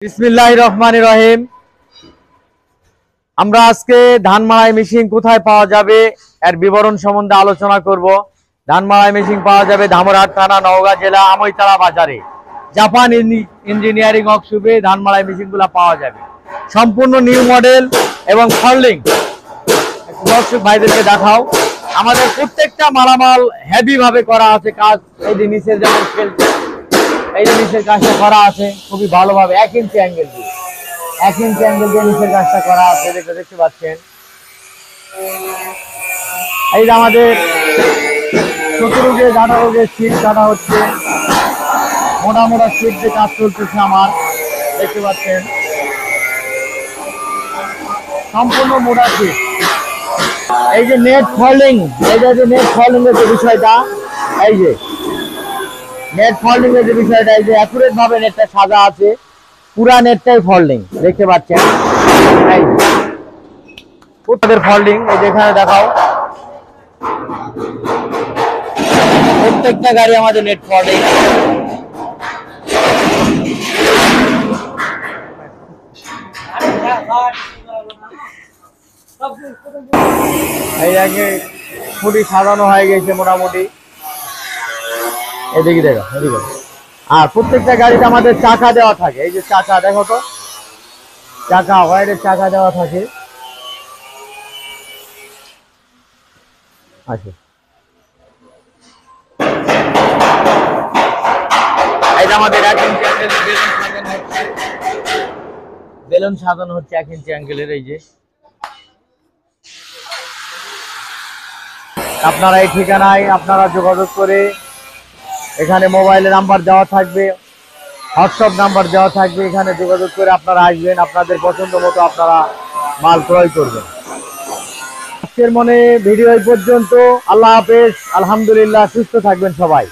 বিসমিল্লাহির রহমানির রহিম। আমরা আজকে ধান মাড়াই মেশিন কোথায় পাওয়া যাবে এর বিবরণ সম্বন্ধে আলোচনা করব। ধান মাড়াই মেশিন পাওয়া যাবে ধামরাট থানা, নওগাঁ জেলা, আমইতলা বাজারে। জাপান ইঞ্জিনিয়ারিং ওয়ার্কশপে ধান মাড়াই মেশিনগুলো পাওয়া যাবে, সম্পূর্ণ নিউ মডেল এবং ফল্ডিং। দর্শক ভাইদেরকে দেখাও, আমাদের প্রত্যেকটা মালামাল হেভি ভাবে করা আছে কাজ। এই যে নিচের যেমন এই যে নিচের কাজটা করা আছে খুবই ভালোভাবে, 1 ইঞ্চি অ্যাঙ্গেল দিয়ে 1 ইঞ্চি অ্যাঙ্গেল দিয়ে নিচের কাজটা করা আছে, দেখতে পাচ্ছেন। এই যে আমাদের চতুর্ভুজে গাঁদা রোগের শীট কাটা হচ্ছে, মোটা মোটা শীট দিয়ে কাজ চলতেছে আমার, দেখতে পাচ্ছেন সম্পূর্ণ মোটা শীট। এই যে নেট ফল্ডিং, এই যে নেট ফল্ডিং এর যে বিষয়টা, এই যে নেট ফল্ডিং এর যে বিষয়টা, এই যে অ্যাকুরেট ভাবে নেটটা সাজা আছে, পুরা নেটটাই ফল্ডিং, দেখতে পাচ্ছেন। এই পুরোদের ফল্ডিং, এই যে এখানে দেখাও, প্রত্যেকটা গাড়ি আমাদের নেট ফল্ডিং। এই আগে খুঁটি সাজানো হয়ে গেছে মোটামুটি, এদিকে দেখো, এদিকে। আর প্রত্যেকটা গাড়িতে আমাদের চাকা দেওয়া থাকে, এই যে চাকা দেখো তো, চাকা ওয়াইডের চাকা দেওয়া থাকে। আচ্ছা, এই যে আমাদের 1 ইঞ্চি অ্যাঙ্গেল বেলুন সাজানো হচ্ছে 1 ইঞ্চি অ্যাঙ্গেলের। এই যে আপনারা এই ঠিকানায় আপনারা যোগাযোগ করে, এখানে মোবাইলের নাম্বার দেওয়া থাকবে, হোয়াটসঅ্যাপ নাম্বার দেওয়া থাকবে, এখানে যোগাযোগ করে আপনারা আসবেন, আপনাদের পছন্দ মতো আপনারা মাল ক্রয় করবেন। আজকের মনে ভিডিও এই পর্যন্ত। আল্লাহ হাফেজ, আলহামদুলিল্লাহ, সুস্থ থাকবেন সবাই।